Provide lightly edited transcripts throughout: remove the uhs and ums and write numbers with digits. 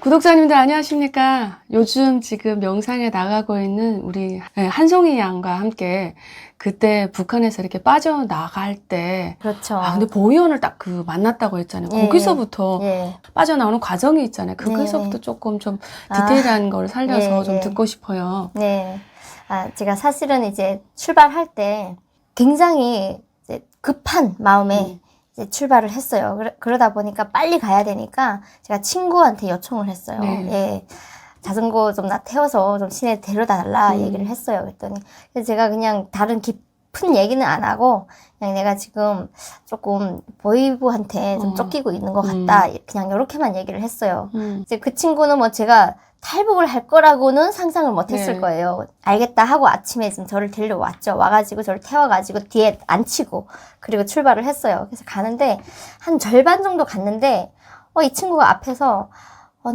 구독자님들 안녕하십니까? 요즘 지금 영상에 나가고 있는 우리 한송이 양과 함께 그때 북한에서 이렇게 빠져나갈 때 그렇죠. 근데 보위원을 딱 만났다고 했잖아요. 예, 거기서부터 예. 빠져나오는 과정이 있잖아요. 거기서부터 조금 좀 디테일한 걸 살려서 좀 듣고 싶어요. 네. 제가 사실은 이제 출발할 때 굉장히 이제 급한 마음에 이제 출발을 했어요. 그러다 보니까 빨리 가야 되니까 제가 친구한테 요청을 했어요. 네. 예. 자전거 좀 나 태워서 좀 시내 데려다 달라 얘기를 했어요. 그랬더니 그래서 제가 그냥 다른 깊은 얘기는 안 하고 그냥 내가 지금 조금 보이부한테 좀 쫓기고 있는 것 같다. 그냥 이렇게만 얘기를 했어요. 이제 그 친구는 뭐 제가 탈북을 할 거라고는 상상을 못 했을 거예요. 알겠다 하고 아침에 지금 저를 데려왔죠. 와가지고 저를 태워가지고 뒤에 앉히고 그리고 출발을 했어요. 그래서 가는데 한 절반 정도 갔는데 이 친구가 앞에서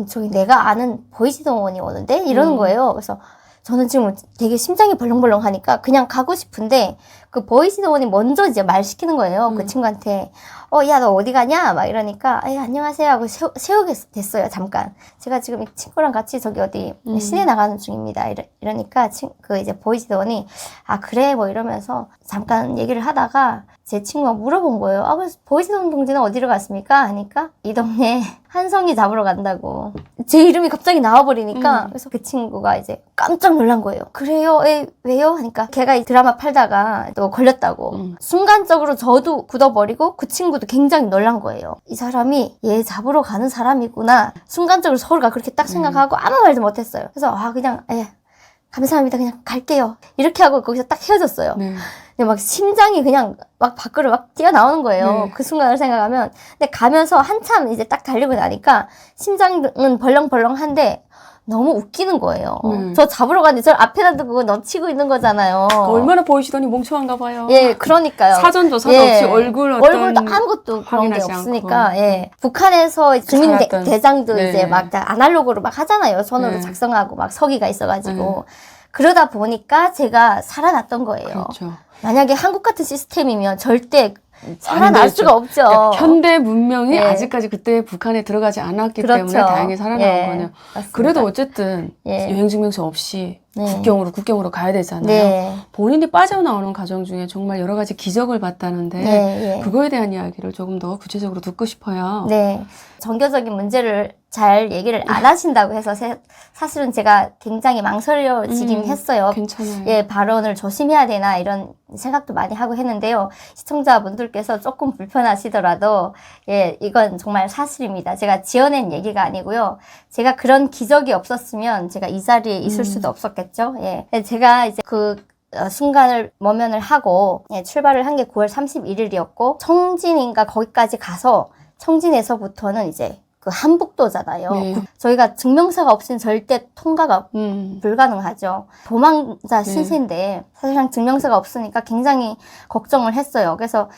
저기 내가 아는 보이지동원이 오는데 이러는 거예요. 그래서 저는 지금 되게 심장이 벌렁벌렁 하니까 그냥 가고 싶은데 그 보이지동원이 먼저 이제 말 시키는 거예요. 그 친구한테 야 너 어디 가냐 막 이러니까 안녕하세요 하고 세우게 됐어요. 잠깐 제가 지금 이 친구랑 같이 저기 어디 시내 나가는 중입니다. 이러니까 그 이제 보이지동원이 그래 뭐 이러면서 잠깐 얘기를 하다가 제 친구가 물어본 거예요. 그래서 보이지동 동지는 어디로 갔습니까? 하니까 이 동네 한성이 잡으러 간다고. 제 이름이 갑자기 나와버리니까 그래서 그 친구가 이제 깜짝 놀란 거예요. 그래요? 왜요? 하니까 걔가 드라마 팔다가 또 걸렸다고. 순간적으로 저도 굳어버리고 그 친구도 굉장히 놀란 거예요. 이 사람이 얘 잡으러 가는 사람이구나. 순간적으로 서로가 그렇게 딱 생각하고 아무 말도 못했어요. 그래서 그냥 감사합니다. 그냥 갈게요. 이렇게 하고 거기서 딱 헤어졌어요. 네. 근데 막 심장이 그냥 막 밖으로 막 뛰어나오는 거예요. 네. 그 순간을 생각하면. 근데 가면서 한참 이제 딱 달리고 나니까 심장은 벌렁벌렁한데 너무 웃기는 거예요. 저 잡으러 가는데 저 앞에다 두고 넣치고 있는 거잖아요. 얼마나 보이시더니 멍청한가 봐요. 예, 그러니까요. 사전 조사도 없이 얼굴도 아무것도 그런 게 없으니까. 예. 북한에서 주민 대장도 이제 막 아날로그로 막 하잖아요. 손으로 작성하고 막 서기가 있어가지고. 그러다 보니까 제가 살아났던 거예요. 그렇죠. 만약에 한국 같은 시스템이면 절대 살아날 수가 없죠. 그러니까 현대 문명이 아직까지 그때 북한에 들어가지 않았기 때문에 다행히 살아나온 거네요. 맞습니다. 그래도 어쨌든 여행증명서 없이 국경으로 가야 되잖아요. 네. 본인이 빠져나오는 과정 중에 정말 여러 가지 기적을 봤다는데 그거에 대한 이야기를 조금 더 구체적으로 듣고 싶어요. 네. 정교적인 문제를 잘 얘기를 안 하신다고 해서 사실은 제가 굉장히 망설여지긴 했어요. 괜찮아요. 발언을 조심해야 되나 이런 생각도 많이 하고 했는데요. 시청자분들께서 조금 불편하시더라도 이건 정말 사실입니다. 제가 지어낸 얘기가 아니고요. 제가 그런 기적이 없었으면 제가 이 자리에 있을 수도 없었겠죠. 제가 이제 그 순간을 모면을 하고 출발을 한 게 9월 31일이었고 청진인가 거기까지 가서 청진에서부터는 이제 그 한북도잖아요. 저희가 증명서가 없이는 절대 통과가 불가능하죠. 도망자 신세인데 사실상 증명서가 없으니까 굉장히 걱정을 했어요. 그래서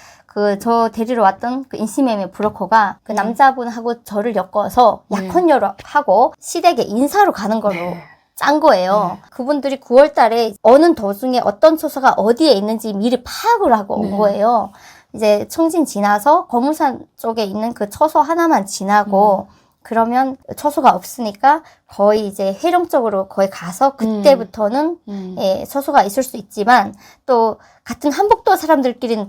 저 데리러 왔던 그 인신매매 브로커가 그 남자분하고 저를 엮어서 약혼녀로 하고 시댁에 인사로 가는 걸로 짠 거예요. 그분들이 9월 달에 어느 도중에 어떤 처소가 어디에 있는지 미리 파악을 하고 온 거예요. 이제 청진 지나서 거물산 쪽에 있는 그 처소 하나만 지나고 그러면 처소가 없으니까 거의 이제 해령 쪽으로 거의 가서 그때부터는 처소가 있을 수 있지만 또 같은 한북도 사람들끼리는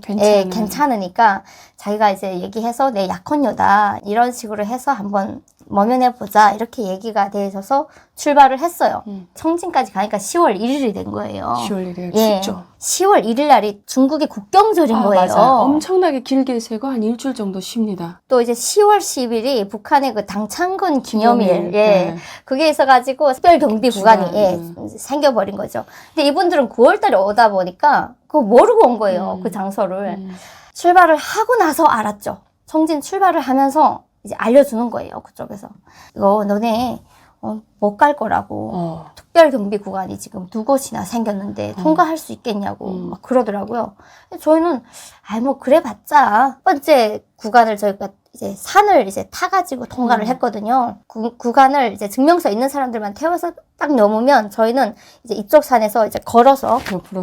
괜찮으니까 자기가 이제 얘기해서 내 약혼녀다 이런 식으로 해서 한번 모면해보자 이렇게 얘기가 되어서 출발을 했어요. 청진까지 가니까 10월 1일이 된 거예요. 10월 1일 춥죠. 10월 1일 날이 중국의 국경절인 거예요. 맞아요. 엄청나게 길게 세고 한 일주일 정도 쉽니다. 또 이제 10월 10일이 북한의 그 당창군 기념일. 그게 있어가지고 특별 경비 구간이 생겨버린 거죠. 근데 이분들은 9월 달에 오다 보니까 그거 모르고 온 거예요. 그 장소를. 출발을 하고 나서 알았죠. 청진 출발을 하면서 이제 알려주는 거예요. 그쪽에서. 이거 너네 못 갈 거라고. 특별 경비 구간이 지금 2곳이나 생겼는데 통과할 수 있겠냐고 막 그러더라고요. 저희는 뭐 그래 봤자 첫 번째 구간을 저희가 이제 산을 이제 타가지고 통과를 했거든요. 구간을 이제 증명서 있는 사람들만 태워서 딱 넘으면 저희는 이제 이쪽 산에서 이제 걸어서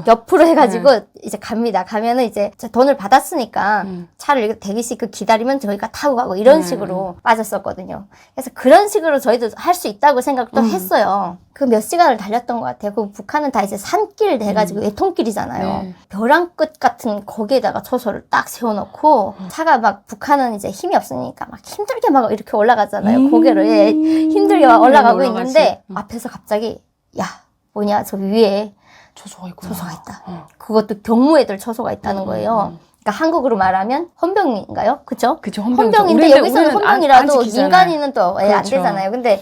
옆으로 해가지고 이제 갑니다. 가면은 이제 돈을 받았으니까 차를 이렇게 대기실 기다리면 저희가 타고 가고 이런 식으로 빠졌었거든요. 그래서 그런 식으로 저희도 할 수 있다고 생각도 했어요. 그 몇 시간을 달렸던 것 같아요. 그 북한은 다 이제 산길 돼가지고 외통길이잖아요. 네. 벼랑 끝 같은 거기에다가 초소를 딱 세워놓고 차가 막 북한은 이제 힘이 없으니까 막 힘들게 막 이렇게 올라가잖아요. 고개로 힘들게 막 올라가고 있는데 앞에서 갑자기 야 뭐냐 저 위에 초소가 있구나. 초소가 있다. 그것도 경무애들 초소가 있다는 거예요. 그러니까 한국으로 말하면 헌병인가요? 그죠? 그죠, 헌병인데 여기서는 헌병이라도 민간인은 또 안 그렇죠. 되잖아요. 근데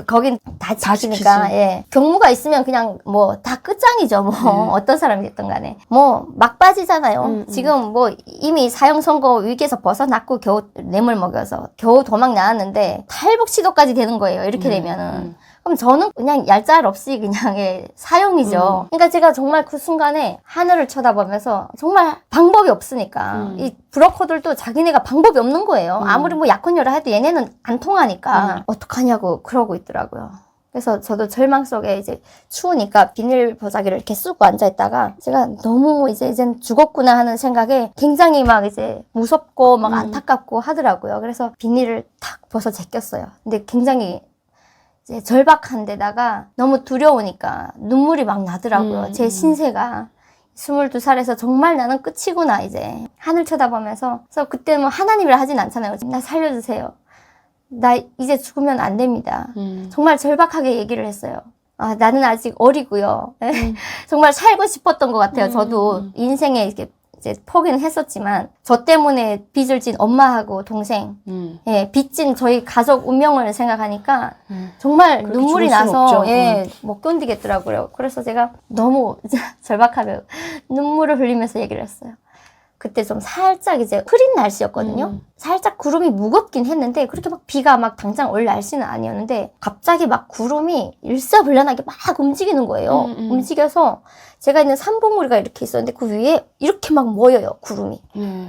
거긴 다 다 지키니까, 예. 경무가 있으면 그냥 뭐 다 끝장이죠, 뭐. 어떤 사람이 됐든 간에. 뭐, 막 빠지잖아요. 지금 뭐 이미 사형 선고 위기에서 벗어났고 겨우 뇌물 먹여서 겨우 도망 나왔는데 탈북 시도까지 되는 거예요. 이렇게 되면은. 그럼 저는 그냥 얄짤 없이 그냥 사형이죠. 그러니까 제가 정말 그 순간에 하늘을 쳐다보면서 정말 방법이 없으니까 이 브로커들도 자기네가 방법이 없는 거예요. 아무리 뭐 약혼녀라 해도 얘네는 안 통하니까 어떡하냐고 그러고 있더라고요. 그래서 저도 절망 속에 이제 추우니까 비닐 보자기를 이렇게 쓰고 앉아있다가 제가 너무 이젠 죽었구나 하는 생각에 굉장히 막 이제 무섭고 막 안타깝고 하더라고요. 그래서 비닐을 탁 벗어 제꼈어요. 근데 굉장히 이제 절박한 데다가 너무 두려우니까 눈물이 막 나더라고요. 제 신세가. 22살에서 정말 나는 끝이구나, 이제. 하늘 쳐다보면서. 그래서 그때 뭐 하나님이라 하진 않잖아요. 나 살려주세요. 나 이제 죽으면 안 됩니다. 정말 절박하게 얘기를 했어요. 아, 나는 아직 어리고요. 정말 살고 싶었던 것 같아요. 저도 인생에 이렇게 이제 포기는 했었지만 저 때문에 빚을 진 엄마하고 동생, 빚진 저희 가족 운명을 생각하니까 정말 눈물이 나서 못 견디겠더라고요. 그래서 제가 너무 절박하며 눈물을 흘리면서 얘기를 했어요. 그때 좀 살짝 이제 흐린 날씨였거든요. 살짝 구름이 무겁긴 했는데 그렇게 막 비가 막 당장 올 날씨는 아니었는데 갑자기 막 구름이 일사불란하게 막 움직이는 거예요. 움직여서 제가 있는 산봉우리가 이렇게 있었는데 그 위에 이렇게 막 모여요, 구름이.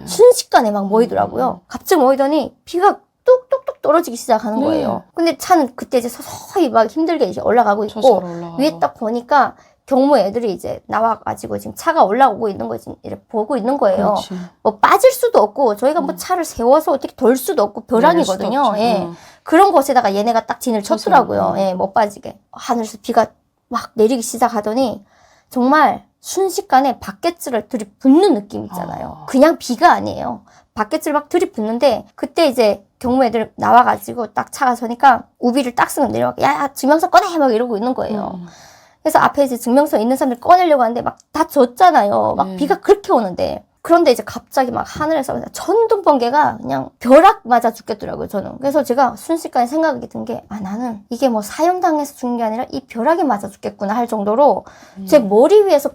순식간에 막 모이더라고요. 갑자기 모이더니 비가 뚝뚝뚝 떨어지기 시작하는 거예요. 근데 차는 그때 이제 서서히 막 힘들게 이제 올라가고 있고 위에 딱 보니까 경무 애들이 이제 나와가지고 지금 차가 올라오고 있는 거 지금 이렇게 보고 있는 거예요. 그렇지. 뭐 빠질 수도 없고 저희가 뭐 차를 세워서 어떻게 돌 수도 없고 벼랑이거든요. 그런 곳에다가 얘네가 딱 진을 쳤더라고요. 못 빠지게. 하늘에서 비가 막 내리기 시작하더니 정말 순식간에 바켓줄을 들이붓는 느낌 있잖아요. 그냥 비가 아니에요. 바켓줄 막 들이붓는데 그때 이제 경무 애들 나와가지고 딱 차가 서니까 우비를 딱 쓰고 내려와 야 증명서 꺼내 막 이러고 있는 거예요. 그래서 앞에 이제 증명서 있는 사람들 꺼내려고 하는데 막 다 젖잖아요. 막 비가 그렇게 오는데. 그런데 이제 갑자기 막 하늘에서 그냥 천둥번개가 그냥 벼락 맞아 죽겠더라고요, 저는. 그래서 제가 순식간에 생각이 든 게, 아, 나는 이게 뭐 사형당해서 죽는 게 아니라 이 벼락에 맞아 죽겠구나 할 정도로 제 머리 위에서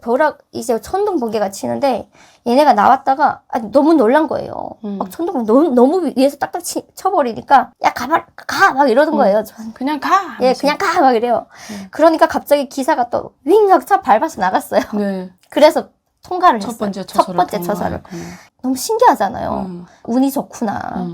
이제 천둥번개가 치는데 얘네가 나왔다가 너무 놀란 거예요. 막 천둥번개 너무 위에서 딱딱 쳐버리니까 야, 가 막 이러는 거예요. 저는. 그냥 가! 예, 그냥 가! 막 이래요. 그러니까 갑자기 기사가 또 윙하고 차 밟아서 나갔어요. 그래서 통과를 했어요. 첫 번째 처사를. 너무 신기하잖아요. 운이 좋구나.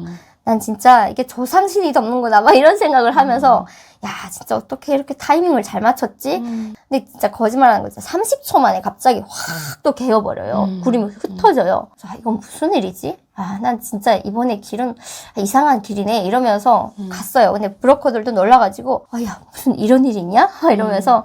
난 진짜 이게 조상신이 덮는구나. 막 이런 생각을 하면서 야 진짜 어떻게 이렇게 타이밍을 잘 맞췄지? 근데 진짜 거짓말하는 거 진짜 30초 만에 갑자기 확 또 개어버려요. 구름이 흩어져요. 아 이건 무슨 일이지? 아 난 진짜 이번에 길은 이상한 길이네 이러면서 갔어요. 근데 브로커들도 놀라가지고 야 무슨 이런 일이 있냐? 이러면서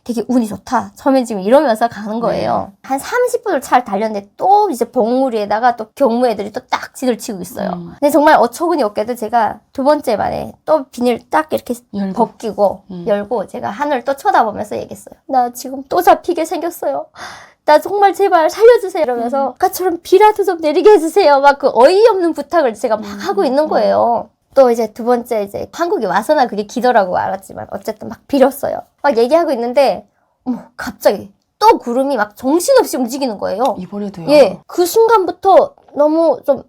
되게 운이 좋다. 처음엔 지금 이러면서 가는 거예요. 한 30분을 차를 달렸는데 또 이제 봉우리에다가 또 경무 애들이 또 딱 진을 치고 있어요. 근데 정말 어처구니 없게도 제가 두 번째 만에 또 비닐 딱 이렇게 벗기고 열고 제가 하늘을 또 쳐다보면서 얘기했어요. 나 지금 또 잡히게 생겼어요. 나 정말 제발 살려주세요 이러면서 아까처럼 비라도 좀 내리게 해주세요. 막 그 어이없는 부탁을 제가 막 하고 있는 거예요. 또 이제 두 번째 이제 한국에 와서나 그게 기도라고 알았지만 어쨌든 막 빌었어요. 막 얘기하고 있는데 갑자기 또 구름이 막 정신없이 움직이는 거예요. 이번에도요? 예. 그 순간부터 너무 좀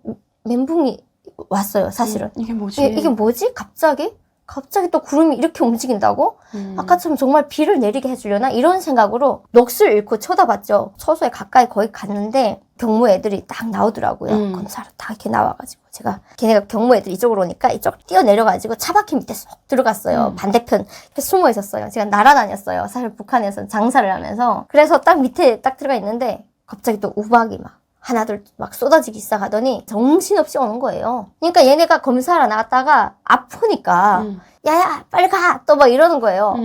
멘붕이 왔어요, 사실은. 이게 뭐지? 예, 이게 뭐지? 갑자기? 갑자기 또 구름이 이렇게 움직인다고? 아까처럼 정말 비를 내리게 해주려나? 이런 생각으로 넋을 잃고 쳐다봤죠. 처소에 가까이 거의 갔는데 경무 애들이 딱 나오더라고요. 검사로 딱 이렇게 나와가지고 제가 걔네가 경무 애들 이쪽으로 오니까 이쪽 뛰어내려가지고 차바퀴 밑에 쏙 들어갔어요. 반대편 이렇게 숨어 있었어요. 제가 날아다녔어요. 사실 북한에서 장사를 하면서. 그래서 딱 밑에 딱 들어가 있는데 갑자기 또 우박이 막 하나둘 막 쏟아지기 시작하더니 정신없이 오는 거예요. 그러니까 얘네가 검사하러 나갔다가 아프니까 야야 빨리 가! 또 막 이러는 거예요.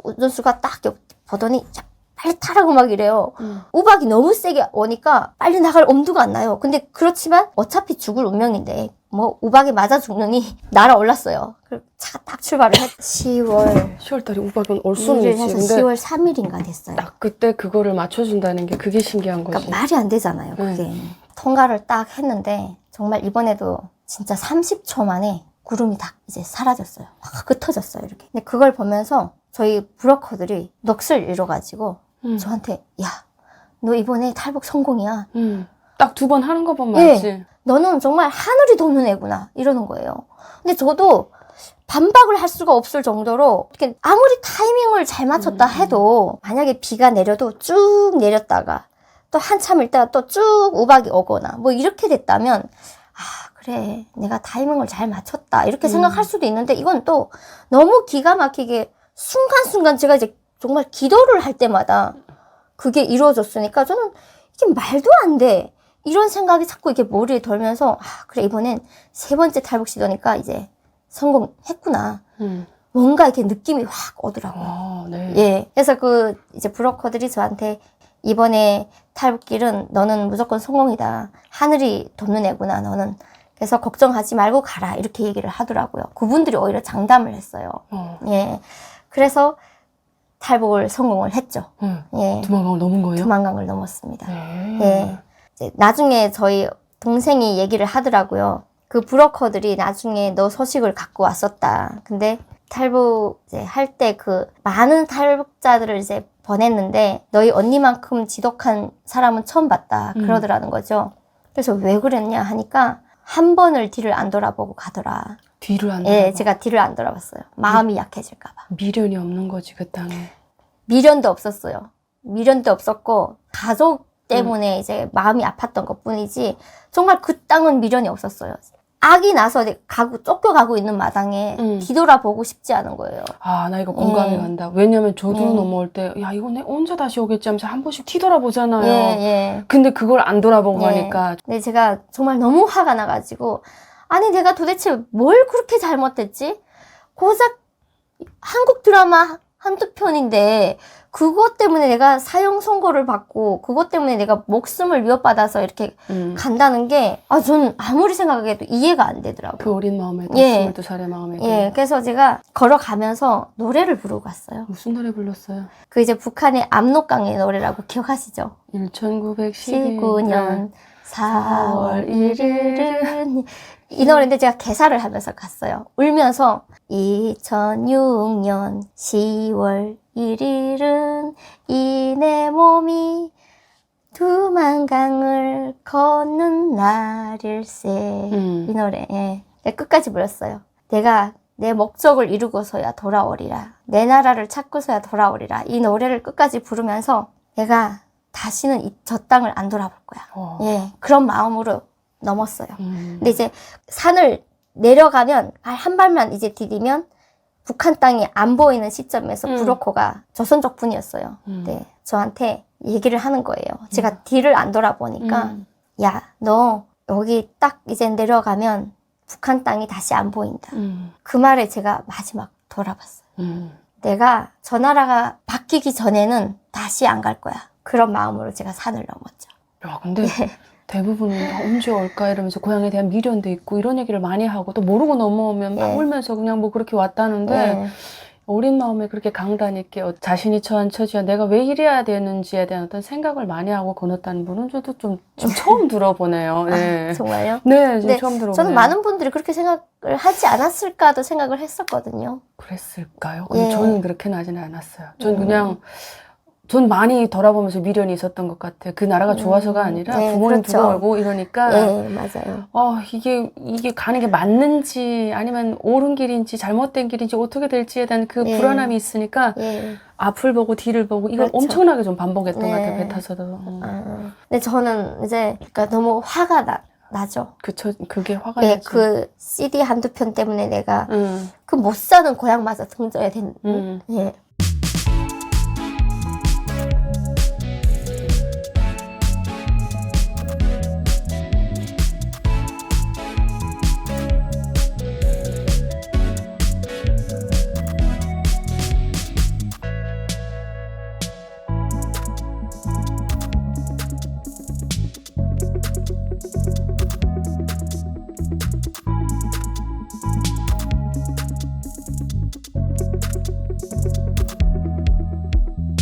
운전수가 딱 보더니 자, 빨리 타라고 막 이래요. 우박이 너무 세게 오니까 빨리 나갈 엄두가 안 나요. 근데 그렇지만 어차피 죽을 운명인데 뭐 우박이 맞아 죽느니 날아올랐어요. 그리고 차가 딱 출발을 했 10월달에 우박은 올 수는 있지. 해서 근데 10월 3일인가 됐어요. 딱 그때 그거를 맞춰준다는 게 그게 신기한 거지. 그러니까 말이 안 되잖아요, 그게. 통과를 딱 했는데 정말 이번에도 진짜 30초 만에 구름이 다 이제 사라졌어요. 확 흩어졌어요, 이렇게. 근데 그걸 보면서 저희 브로커들이 넋을 잃어가지고 저한테 야, 너 이번에 탈북 성공이야. 딱 2번 하는 거 보면 예. 알지. 너는 정말 하늘이 돕는 애구나. 이러는 거예요. 근데 저도 반박을 할 수가 없을 정도로 이렇게 아무리 타이밍을 잘 맞췄다 해도 만약에 비가 내려도 쭉 내렸다가 또 한참 있다가 또 쭉 우박이 오거나 뭐 이렇게 됐다면 아 그래 내가 타이밍을 잘 맞췄다 이렇게 생각할 수도 있는데 이건 또 너무 기가 막히게 순간순간 제가 이제 정말 기도를 할 때마다 그게 이루어졌으니까 저는 이게 말도 안 돼. 이런 생각이 자꾸 이렇게 머리에 돌면서 아 그래 이번엔 3번째 탈북 시도니까 이제 성공했구나. 뭔가 이렇게 느낌이 확 오더라고요. 아, 네. 예. 그래서 그 이제 브로커들이 저한테 이번에 탈북길은 너는 무조건 성공이다. 하늘이 돕는 애구나 너는. 그래서 걱정하지 말고 가라. 이렇게 얘기를 하더라고요. 그분들이 오히려 장담을 했어요. 예. 그래서 탈북을 성공을 했죠. 예. 두만강을 넘은 거예요? 두만강을 넘었습니다. 네. 예. 이제 나중에 저희 동생이 얘기를 하더라고요. 그 브로커들이 나중에 너 소식을 갖고 왔었다. 근데 탈북 이제 할 때 그 많은 탈북자들을 이제 보냈는데 너희 언니만큼 지독한 사람은 처음 봤다. 그러더라는 거죠. 그래서 왜 그랬냐 하니까 한 번을 뒤를 안 돌아보고 가더라. 뒤를 안 예, 돌아봐. 제가 뒤를 안 돌아봤어요. 마음이 약해질까봐. 미련이 없는 거지 그 땅에. 미련도 없었어요. 미련도 없었고 가족 때문에 이제 마음이 아팠던 것 뿐이지 정말 그 땅은 미련이 없었어요. 악이 나서 쫓겨가고 있는 마당에 뒤돌아보고 싶지 않은 거예요. 아, 나 이거 공감이 간다. 왜냐면 저도 넘어올 때, 야, 이거 내 언제 다시 오겠지 하면서 한 번씩 뒤돌아보잖아요. 예. 근데 그걸 안 돌아보고 예. 가니까. 근데 제가 정말 너무 화가 나가지고 아니 내가 도대체 뭘 그렇게 잘못했지? 고작 한국 드라마 한두 편인데 그것 때문에 내가 사형 선고를 받고 그것 때문에 내가 목숨을 위협받아서 이렇게 간다는 게 저는 아무리 생각해도 이해가 안 되더라고요. 그 어린 마음에도, 예. 22살의 마음에도. 예, 그래서 제가 걸어가면서 노래를 부르고 갔어요. 무슨 노래 불렀어요? 그 이제 북한의 압록강의 노래라고 기억하시죠? 1919년 4월 1일은 이 노래인데 제가 개사를 하면서 갔어요. 울면서 2006년 10월 1일은 이 내 몸이 두만강을 걷는 날일세. 이 노래 끝까지 불렀어요. 내가 내 목적을 이루고서야 돌아오리라. 내 나라를 찾고서야 돌아오리라. 이 노래를 끝까지 부르면서 내가 다시는 저 땅을 안 돌아볼 거야. 예, 그런 마음으로 넘었어요. 근데 이제 산을 내려가면 한 발만 이제 디디면 북한 땅이 안 보이는 시점에서 브로커가 조선족 분이었어요. 네, 저한테 얘기를 하는 거예요. 제가 뒤를 안 돌아보니까 야, 너 여기 딱 이제 내려가면 북한 땅이 다시 안 보인다. 그 말에 제가 마지막 돌아봤어요. 내가 저 나라가 바뀌기 전에는 다시 안 갈 거야. 그런 마음으로 제가 산을 넘었죠. 야, 근데 대부분 언제 올까 이러면서 고향에 대한 미련도 있고 이런 얘기를 많이 하고 또 모르고 넘어오면 막 울면서 그냥 뭐 그렇게 왔다는데 어린 마음에 그렇게 강단 있게 자신이 처한 처지와 내가 왜 이래야 되는지에 대한 어떤 생각을 많이 하고 건넜다는 분은 저도 좀 처음 들어보네요. 네. 정말요? 네, 지금 처음 들어보네요. 저는 많은 분들이 그렇게 생각을 하지 않았을까도 생각을 했었거든요. 그랬을까요? 근데 저는 그렇게 나지는 않았어요. 저는 그냥 전 많이 돌아보면서 미련이 있었던 것 같아요. 그 나라가 좋아서가 아니라 네, 부모님 그렇죠. 두고 멀고 이러니까 네, 맞아요. 이게 가는 게 맞는지 아니면 옳은 길인지 잘못된 길인지 어떻게 될지에 대한 그 예. 불안함이 있으니까 예. 앞을 보고 뒤를 보고 이걸 그렇죠. 엄청나게 좀 반복했던 것 같아요. 네. 배 타서도. 근데 저는 이제 그러니까 너무 화가 나죠. 그쵸. 그게 화가 네, 나지. 그 CD 한두 편 때문에 내가 응. 그 못 사는 고향마저 등져야 되는. 응. 예.